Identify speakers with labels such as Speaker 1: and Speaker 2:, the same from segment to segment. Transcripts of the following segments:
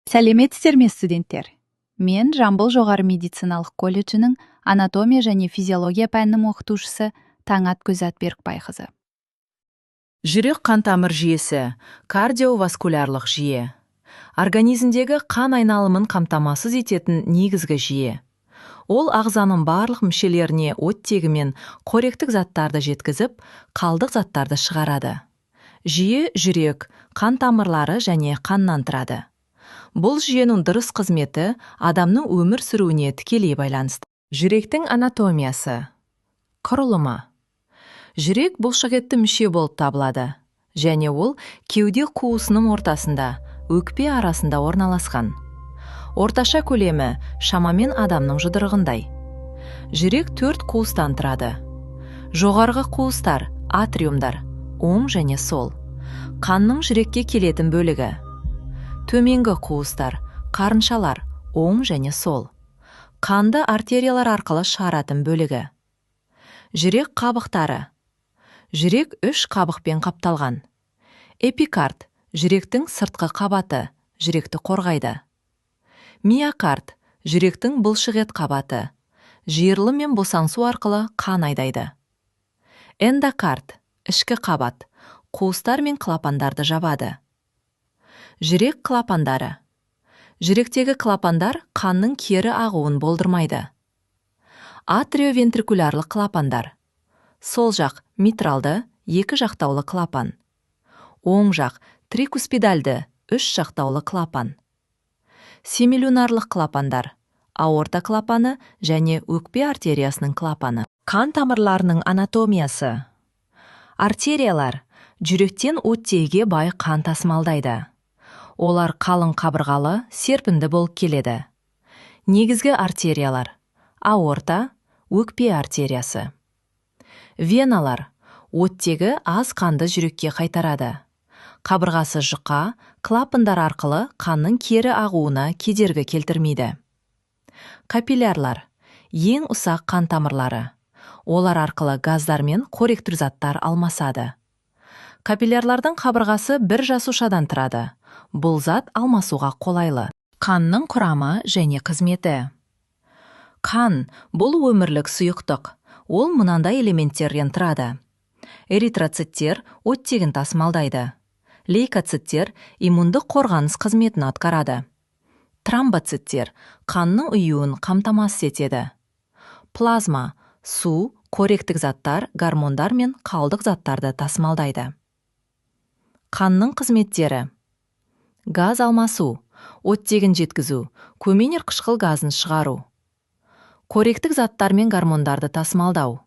Speaker 1: Сәлеметсіздер ме, студенттер? Мен Жамбыл жоғары медициналық колледжінің анатомия және физиология пәнінің оқытушысы Таңат Көзат Берікбайқызы.
Speaker 2: Жүрек қан тамыр жүйесі – кардиоваскулярлық жүйе. Организмдегі қан айналымын қамтамасыз ететін негізгі жүйе. Ол ағзаның барлық мүшелеріне оттегі мен қоректік заттарды жеткізіп, қалдық заттарды шығарады. Жүйе жүрек, қан тамырлары және қаннан тұрады. Бұл жүйенің дұрыс қызметі адамның өмір сүруіне тікелей байланысты. Жүректің анатомиясы. Құрылымы. Жүрек бұлшықетті мүше болып табылады, және ол кеуде қуысының ортасында, өкпе арасында орналасқан. Орташа көлемі шамамен адамның жұдырығындай. Жүрек 4 қуыстан тұрады. Жоғарғы қуыстар, атриумдар, оң және сол. Қанның жүрекке келетін бөлігі. Төменгі қуыстар, қарыншалар, оң және сол. Қанды артериялар арқылы шығаратын бөлігі. Жүрек қабықтары. Жүрек 3 қабықпен қапталған. Эпикард, жүректің сыртқы қабаты, жүректі қорғайды. Миокард, жүректің бұлшықет қабаты, жиырылы мен босаңсу арқылы қан айдайды. Эндокард, ішкі қабат, қуыстар мен клапандарды жабады. Жүрек клапандары. Жүректегі клапандар қанның кері ағуын болдырмайды. Атриовентрикулярлық клапандар. Сол жақ митралды 2 жақтаулы клапан. Оң жақ трикуспидальды 3 жақтаулы клапан. Семилюнарлық клапандар. Аорта клапаны және өкпе артериясының клапаны. Қан тамырларының анатомиясы. Артериялар жүректен оттегіге бай қан тасымалдайды. Олар қалың қабырғалы, серпінді болып келеді. Негізгі артериялар. Аорта, өкпе артериясы. Веналар. Оттегі аз қанды жүрекке қайтарады. Қабырғасы жұқа, клапандар арқылы қанның кері ағуына кедергі келтірмейді. Капиллярлар. Ең ұсақ қан тамырлары. Олар арқылы газдар мен қоректік заттар алмасады. Капиллярлардың қабырғасы бір жасушадан тұрады. Бұл зат алмасуға қолайлы. Қанның құрамы және қызметі. Қан – бұл өмірлік сұйықтық. Ол мынандай элементтерден тұрады. Эритроциттер оттегін тасымалдайды. Лейкоциттер иммундық қорғаныс қызметін атқарады. Тромбоциттер қанның ұюын қамтамасыз етеді. Плазма – су, қоректік заттар, гормондар мен қалдық заттарды тасымалдайды. Қанның қызметтері. Газ алмасу, оттегін жеткізу, көмейнер қышқыл газын шығару. Қоректік заттар мен гормондарды тасымалдау.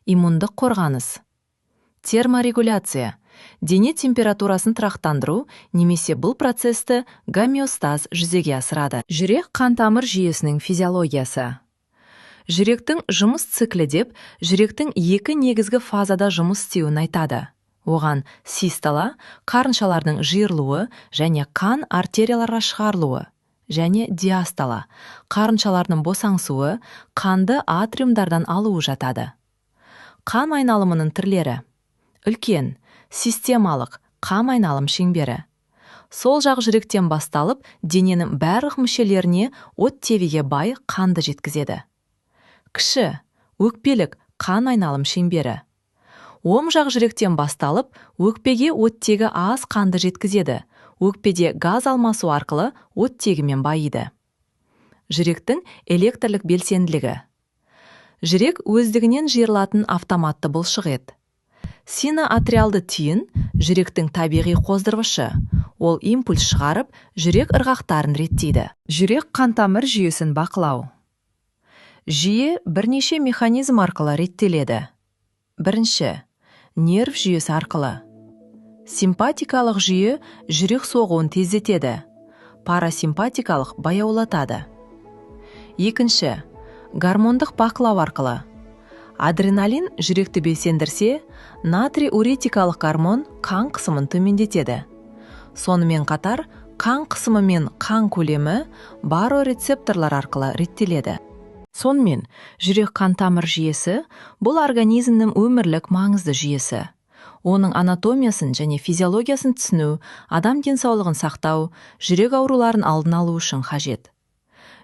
Speaker 2: Иммундық қорғаныс. Терморегуляция. Дене температурасын тұрақтандыру, немесе бұл процесті гомеостаз жүзеге асырады. Жүрек қан тамыр жүйесінің физиологиясы. Жүректің жұмыс циклі деп, жүректің 2 негізгі фазада жұмыс істеуін айтады. Оған систола, қарыншалардың жиырылуы және қан артерияларға шығарылуы, және диастола, қарыншалардың босаңсуы, қанды атриумдардан алуы жатады. Қан айналымының түрлері. Үлкен, системалық, қан айналым шеңбері. Сол жақ жүректен басталып, дененің барлық мүшелеріне оттегіге бай қанды жеткізеді. Кіші, өкпелік, қан айналым шеңбері. Оң жақ жүректен басталып, өкпеге оттегі аз қанды жеткізеді. Өкпеде газ алмасу арқылы оттегімен байиды. Жүректің электрлік белсенділігі. Жүрек өздігінен жиырылатын автоматты бұлшықет. Синоатриалды түйін жүректің табиғи қоздырғышы. Ол импульс шығарып, жүрек ырғақтарын реттейді. Жүрек қан-тамыр жүйесін бақылау. Жүйе бірнеше механизм арқылы реттеледі. Бірінші, нерв жүйесі арқылы. Симпатикалық жүйе жүрек соғуын тездетеді. Парасимпатикалық баяулатады. Екінші, гормондық бақылау арқылы. Адреналин жүректі белсендірсе, натрий уретикалық гормон қан қысымын төмендетеді. Сонымен қатар, қан қысымы мен қан көлемі барорецепторлар арқылы реттеледі. Сонымен, жүрек қан тамыр жүйесі бұл организмнің өмірлік маңызды жүйесі. Оның анатомиясын және физиологиясын түсіну, адам денсаулығын сақтау, жүрек ауруларын алдын алу үшін қажет.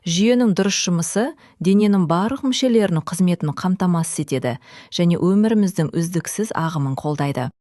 Speaker 2: Жүйенің дұрыс жұмысы дененің барлық мүшелерінің қызметін қамтамасыз етеді және өміріміздің үздіксіз ағымын қолдайды.